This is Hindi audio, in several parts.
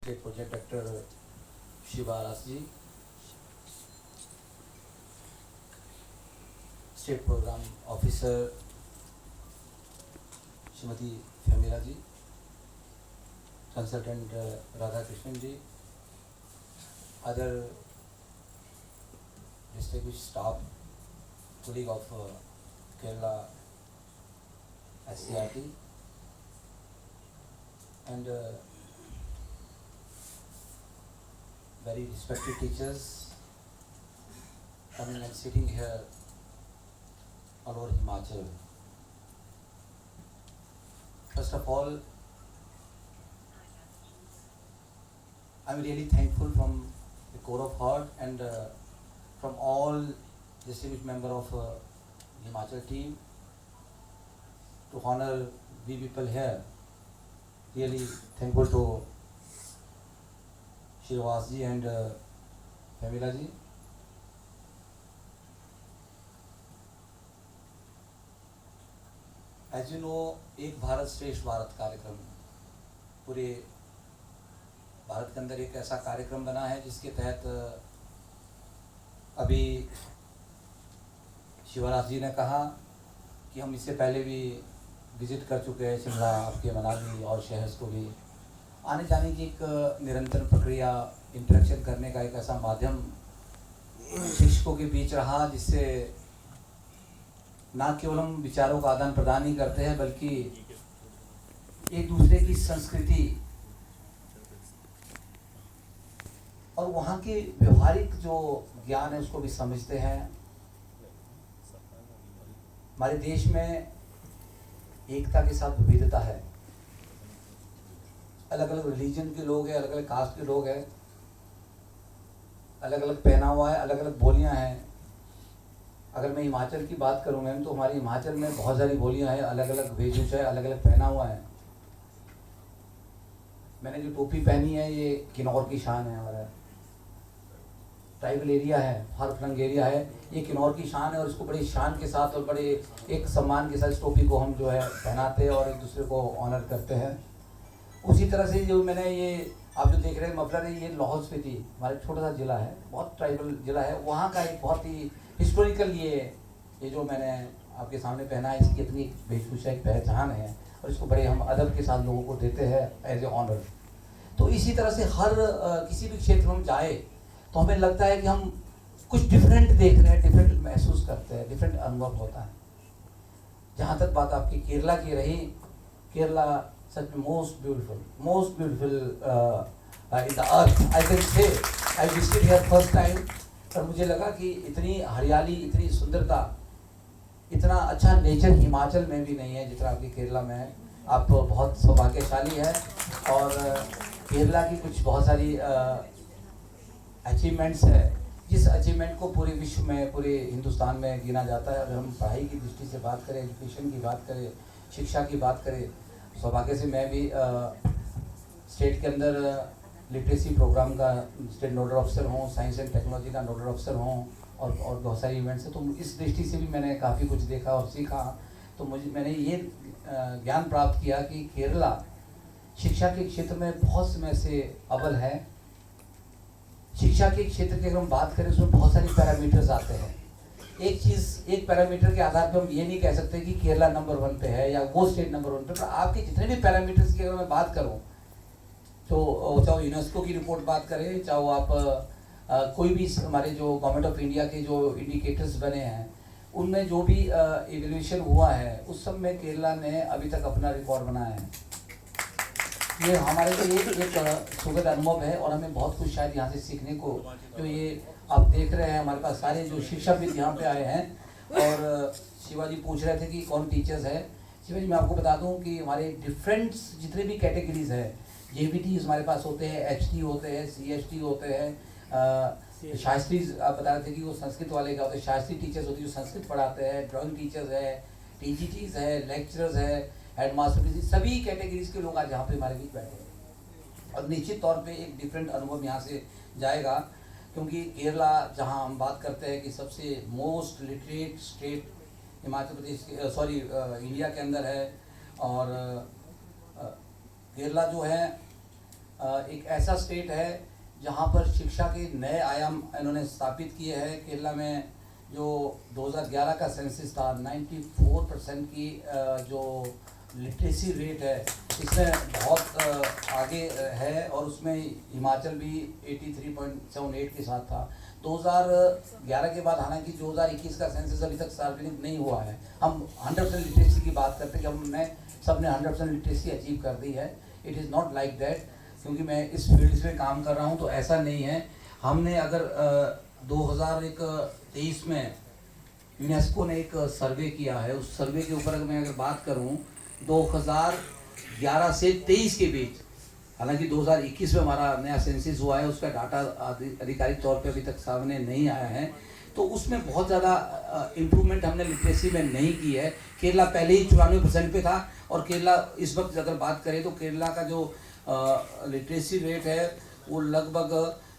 स्टेट प्रोजेक्ट डायरेक्टर शिवा रास जी, state programme officer Shrimati फेमिला ji, consultant Radha Krishnan ji, other distinguished staff, colleague of Kerala SCRT, and very respected teachers coming and sitting here all over Himachal. First of all, I'm really thankful from the core of heart and from all distinguished member of Himachal team to honor we people here. Really thankful to Shirvas ji and Femila ji. As you know, एक भारत श्रेष्ठ भारत कार्यक्रम पूरे भारत के अंदर एक ऐसा कार्यक्रम बना है जिसके तहत अभी शिवराज जी ने कहा कि हम इससे पहले भी विजिट कर चुके हैं शिमला, आपके मनाली और शहर को भी आने जाने की एक निरंतर प्रक्रिया, इंटरेक्शन करने का एक ऐसा माध्यम शिक्षकों के बीच रहा जिससे ना केवल हम विचारों का आदान प्रदान ही करते हैं बल्कि एक दूसरे की संस्कृति और वहाँ के व्यवहारिक जो ज्ञान है उसको भी समझते हैं। हमारे देश में एकता के साथ विविधता है, अलग अलग रिलीजन के लोग हैं, अलग अलग कास्ट के लोग हैं, अलग अलग पहनावा है, अलग अलग बोलियां हैं। अगर मैं हिमाचल की बात करूँ मैम, तो हमारे हिमाचल में बहुत सारी बोलियां हैं, अलग अलग वेशभूषा है, अलग अलग पहनावा है। मैंने जो टोपी पहनी है ये किन्नौर की शान है, हमारा ट्राइबल एरिया है, हर फ्लंग एरिया है, ये किन्नौर की शान है और इसको बड़ी शान के साथ और बड़े एक सम्मान के साथ इस टोपी को हम जो है पहनाते हैं और एक दूसरे को ऑनर करते हैं। उसी तरह से जो मैंने ये आप जो देख रहे हैं मफलर है, ये लाहौल स्पीति हमारा छोटा सा ज़िला है, बहुत ट्राइबल ज़िला है, वहाँ का एक बहुत ही हिस्टोरिकल ये जो मैंने आपके सामने पहना है, इसकी इतनी वेशभूषा एक पहचान है और इसको बड़े हम अदब के साथ लोगों को देते हैं एज ए ऑनर। तो इसी तरह से हर किसी भी क्षेत्र में हम जाए तो हमें लगता है कि हम कुछ डिफरेंट देख रहे हैं, डिफरेंट महसूस करते हैं, डिफरेंट अनुभव होता है। जहाँ तक बात आपकी केरला की रही, केरला सच में most beautiful in the earth I can say. I visited here first time और मुझे लगा कि इतनी हरियाली, इतनी सुंदरता, इतना अच्छा नेचर हिमाचल में भी नहीं है जितना आपकी केरला में है। आप बहुत सौभाग्यशाली है और केरला की कुछ बहुत सारी अचीवमेंट्स है जिस अचीवमेंट को पूरे विश्व में, पूरे हिंदुस्तान में गिना जाता है। अगर हम पढ़ाई की दृष्टि से बात करें, एजुकेशन की बात करें, शिक्षा की बात करें, सौभाग्य से मैं भी स्टेट के अंदर लिटरेसी प्रोग्राम का स्टेट नोडल ऑफिसर हूँ, साइंस एंड टेक्नोलॉजी का नोडल ऑफिसर हूँ और बहुत सारी इवेंट्स है। तो इस दृष्टि से भी मैंने काफ़ी कुछ देखा और सीखा। तो मैंने ये ज्ञान प्राप्त किया कि केरला शिक्षा के क्षेत्र में बहुत समय से अव्वल है। शिक्षा के क्षेत्र की अगर हम बात करें उसमें बहुत सारे पैरामीटर्स आते हैं। एक पैरामीटर के आधार पर हम ये नहीं कह सकते कि केरला नंबर 1 पे है या वो स्टेट नंबर 1 पे। पर आपके जितने भी पैरामीटर्स की अगर मैं बात करूं तो चाहे यूनेस्को की रिपोर्ट बात करें, चाहे आप कोई भी हमारे जो गवर्नमेंट ऑफ इंडिया के जो इंडिकेटर्स बने हैं उनमें जो भी इवेल्यूएशन हुआ है उस सब में केरला ने अभी तक अपना रिकॉर्ड बनाया है। ये हमारे लिए एक सुखद अनुभव है और हमें बहुत कुछ शायद यहाँ से सीखने को, जो ये आप देख रहे हैं हमारे पास सारे जो शिक्षाविद यहाँ पे आए हैं। और शिवाजी पूछ रहे थे कि कौन टीचर्स है। शिवाजी मैं आपको बता दूँ कि हमारे डिफरेंट जितने भी कैटेगरीज है, JBTs हमारे पास होते हैं, HT होते हैं, CST होते हैं, शास्त्री आप बता रहे थे कि वो संस्कृत वाले क्या होते हैं, शास्त्री टीचर्स होती है जो संस्कृत पढ़ाते हैं, ड्राइंग टीचर्स है, TGTs है, लेक्चरर्स है, हेडमास्टर, सभी कैटेगरीज के लोग आज यहाँ पे हमारे बीच बैठे हैं। और निश्चित तौर पे एक डिफरेंट अनुभव यहाँ से जाएगा क्योंकि केरला जहाँ हम बात करते हैं कि सबसे most literate state Himachal Pradesh India के अंदर है। और केरला जो है एक ऐसा स्टेट है जहाँ पर शिक्षा के नए आयाम इन्होंने स्थापित किए हैं। केरला में जो 2011 का सेंसस था 94% की जो लिटरेसी रेट है इसमें बहुत आगे है, और उसमें हिमाचल भी 83.78 के साथ था 2011 के बाद। हालांकि 2021 का सेंसस अभी तक सार्वजनिक नहीं हुआ है। हम 100% लिटरेसी की बात करते हैं कि हमने सबने 100% लिटरेसी अचीव कर दी है। It is not like that, क्योंकि मैं इस फील्ड में काम कर रहा हूँ तो ऐसा नहीं है। हमने अगर 2023 में यूनेस्को ने एक सर्वे किया है, उस सर्वे के ऊपर अगर मैं बात करूं 2011 से 23 के बीच, हालांकि 2021 में हमारा नया सेंसस हुआ है, उसका डाटा आधिकारिक तौर पे अभी तक सामने नहीं आया है, तो उसमें बहुत ज़्यादा इम्प्रूवमेंट हमने लिटरेसी में नहीं की है। केरला पहले ही 94% पे था, और केरला इस वक्त अगर बात करें तो केरला का जो लिटरेसी रेट है वो लगभग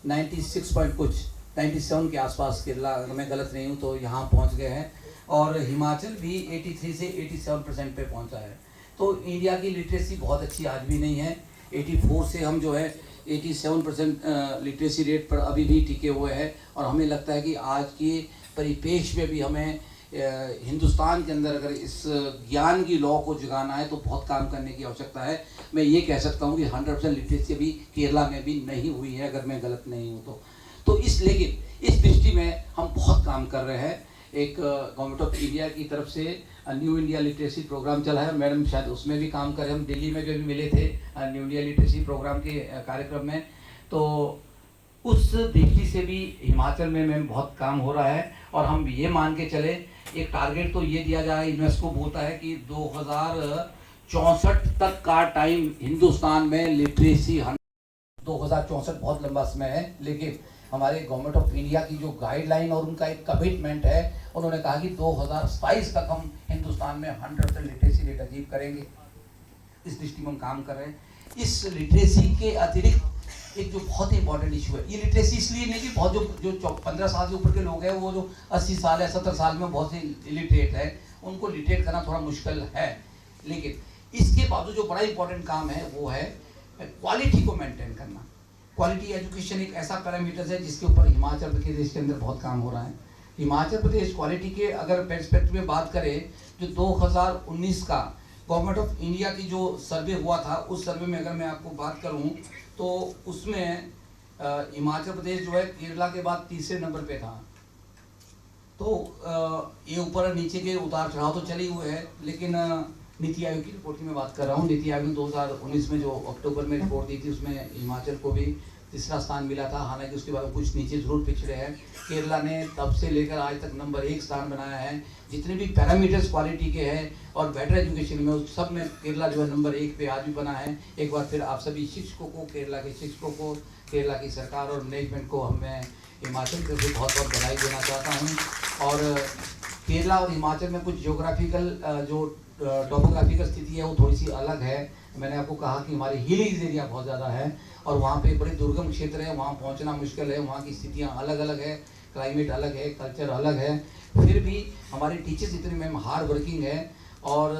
96 पॉइंट कुछ 97 के आसपास केरला, अगर मैं गलत नहीं हूँ तो यहाँ पहुँच गए हैं, और हिमाचल भी 83 से 87% पे पहुँचा है। तो इंडिया की लिटरेसी बहुत अच्छी आज भी नहीं है। 84 से हम जो है 87% लिटरेसी रेट पर अभी भी टिके हुए हैं, और हमें लगता है कि आज के परिपेक्ष में भी हमें हिंदुस्तान के अंदर अगर इस ज्ञान की लौ को जगाना है तो बहुत काम करने की आवश्यकता है। मैं ये कह सकता हूँ कि 100% लिटरेसी अभी केरला में भी नहीं हुई है, अगर मैं गलत नहीं हूँ तो लेकिन इस दृष्टि में हम बहुत काम कर रहे हैं। एक गवर्नमेंट ऑफ इंडिया की तरफ से न्यू इंडिया लिटरेसी प्रोग्राम चला है, मैडम शायद उसमें भी काम कर रहे हैं। हम दिल्ली में भी मिले थे न्यू इंडिया लिटरेसी प्रोग्राम के कार्यक्रम में, तो उस दृष्टि से भी हिमाचल में बहुत काम हो रहा है। और हम ये मान के चले, एक टारगेट तो ये दिया जा रहा है, यूनेस्को बोलता है कि 2064 तक का टाइम हिंदुस्तान में लिटरेसी 2064 बहुत लंबा समय है, लेकिन हमारे गवर्नमेंट ऑफ इंडिया की जो गाइडलाइन और उनका एक कमिटमेंट है, उन्होंने कहा कि 2027 तक हम हिंदुस्तान में 100% लिटरेसी रेट अचीव करेंगे। इस दृष्टि में हम काम कर रहे हैं। इस लिटरेसी के अतिरिक्त एक जो बहुत ही इंपॉर्टेंट इशू है, ये लिटरेसी इसलिए नहीं कि बहुत जो 15 साल से ऊपर के लोग हैं, वो जो 80 साल या 70 साल में बहुत से इलिटरेट है, उनको लिटरेट करना थोड़ा मुश्किल है। लेकिन इसके बावजूद जो बड़ा इंपॉर्टेंट काम है वो है क्वालिटी को मेंटेन करना। क्वालिटी एजुकेशन एक ऐसा पैरामीटर है जिसके ऊपर हिमाचल प्रदेश के अंदर बहुत काम हो रहा है। हिमाचल प्रदेश क्वालिटी के अगर पर्सपेक्टिव में बात करें, जो 2019 का गवर्नमेंट ऑफ इंडिया की जो सर्वे हुआ था, उस सर्वे में अगर मैं आपको बात करूं तो उसमें हिमाचल प्रदेश जो है केरला के बाद तीसरे नंबर पे था। तो ये ऊपर नीचे के उतार चढ़ाव तो चले हुए हैं, लेकिन नीति आयोग की रिपोर्ट की मैं बात कर रहा हूँ। नीति आयोग ने 2019 में जो अक्टूबर में रिपोर्ट दी थी, उसमें हिमाचल को भी तीसरा स्थान मिला था। हालांकि उसके बाद कुछ नीचे जरूर पिछड़े हैं। केरला ने तब से लेकर आज तक नंबर 1 स्थान बनाया है। जितने भी पैरामीटर्स क्वालिटी के हैं और बेटर एजुकेशन में, उस सब में केरला जो है नंबर 1 पे आज भी बना है। एक बार फिर आप सभी शिक्षकों को, केरला के शिक्षकों को, केरला की सरकार और मैनेजमेंट को मैं हिमाचल के लिए बहुत बहुत बधाई देना चाहता हूँ। और केरला और हिमाचल में कुछ जियोग्राफिकल जो टोपोग्राफिकल स्थिति है वो थोड़ी सी अलग है। मैंने आपको कहा कि हमारे हिलीज एरिया बहुत ज़्यादा है और वहाँ पे बड़े दुर्गम क्षेत्र है, वहाँ पहुँचना मुश्किल है, वहाँ की स्थितियाँ अलग अलग है, क्लाइमेट अलग है, कल्चर अलग है। फिर भी हमारे टीचर्स इतने मैम हार्ड वर्किंग है और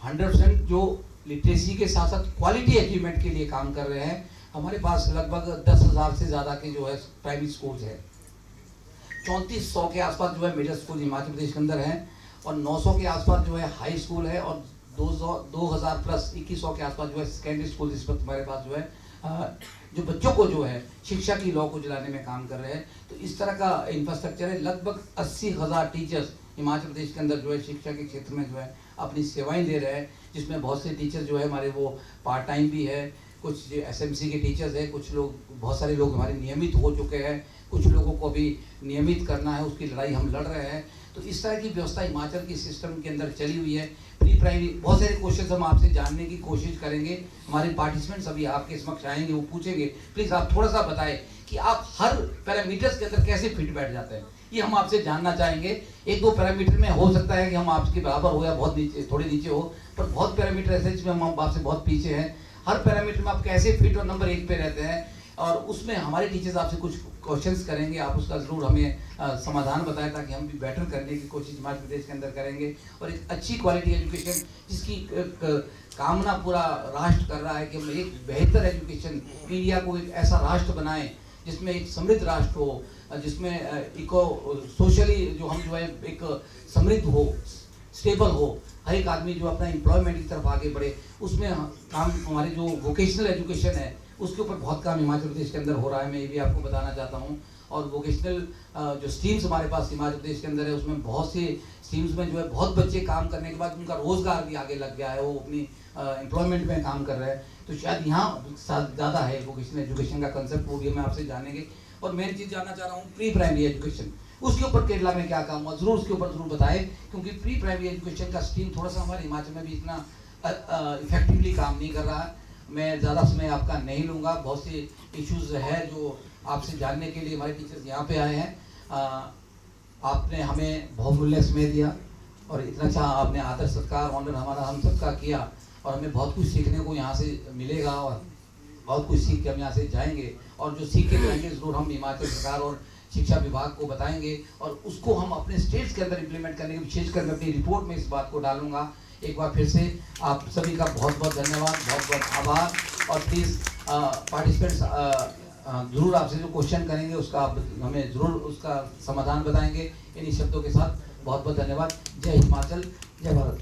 100% जो लिटरेसी के साथ साथ क्वालिटी अचीवमेंट के लिए काम कर रहे हैं। हमारे पास लगभग 10,000 से ज़्यादा के जो है प्राइमरी स्कूल्स है, 3400 के आसपास जो है मिडिल स्कूल हिमाचल प्रदेश के अंदर हैं, और 900 के आसपास जो है हाई स्कूल है, और 2000 प्लस 2100 के आसपास जो है सेकेंडरी स्कूल इस वक्त हमारे पास जो है जो बच्चों को जो है शिक्षा की लौ को जलाने में काम कर रहे हैं। तो इस तरह का इंफ्रास्ट्रक्चर है। लगभग 80,000 टीचर्स हिमाचल प्रदेश के अंदर जो है शिक्षा के क्षेत्र में जो है अपनी सेवाएं दे रहे हैं, जिसमें बहुत से टीचर्स जो है हमारे वो पार्ट टाइम भी है, कुछ SMC के टीचर्स है, कुछ लोग, बहुत सारे लोग हमारे नियमित हो चुके हैं, कुछ लोगों को भी नियमित करना है, उसकी लड़ाई हम लड़ रहे हैं। तो इस तरह की व्यवस्था हिमाचल की सिस्टम के अंदर चली हुई है। प्री प्राइमरी बहुत सारे क्वेश्चन हम आपसे जानने की कोशिश करेंगे। हमारे पार्टिसिपेंट्स अभी आपके समक्ष आएंगे, वो पूछेंगे। प्लीज़ आप थोड़ा सा बताएं कि आप हर पैरामीटर्स के अंदर कैसे फिट बैठ जाते हैं, ये हम आपसे जानना चाहेंगे। 1-2 पैरामीटर में हो सकता है कि हम आपके बराबर हो या बहुत नीचे, थोड़े नीचे हो, पर बहुत पैरामीटर ऐसे जिसमें हम आपसे बहुत पीछे हैं। हर पैरामीटर में आप कैसे फिट और नंबर 1 पे रहते हैं, और उसमें हमारे टीचर्स आपसे कुछ क्वेश्चंस करेंगे, आप उसका ज़रूर हमें समाधान बताएं ताकि हम भी बेटर करने की कोशिश हिमाचल प्रदेश के अंदर करेंगे और एक अच्छी क्वालिटी एजुकेशन जिसकी कामना पूरा राष्ट्र कर रहा है कि हम एक बेहतर एजुकेशन इंडिया को एक ऐसा राष्ट्र बनाएं जिसमें एक समृद्ध राष्ट्र हो, जिसमें इको सोशली जो हम जो है एक समृद्ध हो, स्टेबल हो, हर एक आदमी जो अपना एम्प्लॉयमेंट की तरफ आगे बढ़े, उसमें काम हमारे जो वोकेशनल एजुकेशन है उसके ऊपर बहुत काम हिमाचल प्रदेश के अंदर हो रहा है। मैं ये भी आपको बताना चाहता हूँ। और वोकेशनल जो स्ट्रीम्स हमारे पास हिमाचल प्रदेश के अंदर है उसमें बहुत सी स्ट्रीम्स में जो है बहुत बच्चे काम करने के बाद उनका रोजगार भी आगे लग गया है, वो अपनी एम्प्लॉयमेंट में काम कर रहे हैं। तो शायद यहाँ ज़्यादा है वोकेशनल एजुकेशन का कंसेप्ट, वो भी मैं आपसे जानेंगे। और मेन चीज़ जानना चाह रहा हूँ प्री प्राइमरी एजुकेशन, उसके ऊपर केरला में क्या काम हुआ, जरूर उसके ऊपर जरूर बताएं, क्योंकि प्री प्राइमरी एजुकेशन का स्ट्रीम थोड़ा सा हमारे हिमाचल में भी इतना इफेक्टिवली काम नहीं कर रहा है। मैं ज़्यादा समय आपका नहीं लूँगा, बहुत से इश्यूज़ है जो आपसे जानने के लिए हमारे टीचर्स यहाँ पे आए हैं। आपने हमें बहुमूल्य समय दिया और इतना अच्छा आपने आदर सत्कार ऑनर हमारा हम सबका किया और हमें बहुत कुछ सीखने को यहाँ से मिलेगा और बहुत कुछ सीख के हम यहाँ से जाएंगे। और जो सीख के जाएंगे ज़रूर हम हिमाचल सरकार और शिक्षा विभाग को बताएंगे और उसको हम अपने स्टेट्स के अंदर इम्प्लीमेंट करने के, विशेषकर मैं अपनी रिपोर्ट में इस बात को डालूंगा। एक बार फिर से आप सभी का बहुत बहुत धन्यवाद, बहुत बहुत आभार। और प्लीज़ पार्टिसिपेंट्स ज़रूर आपसे जो क्वेश्चन करेंगे उसका आप हमें ज़रूर उसका समाधान बताएंगे। इन्हीं शब्दों के साथ बहुत बहुत धन्यवाद। जय हिमाचल, जय भारत।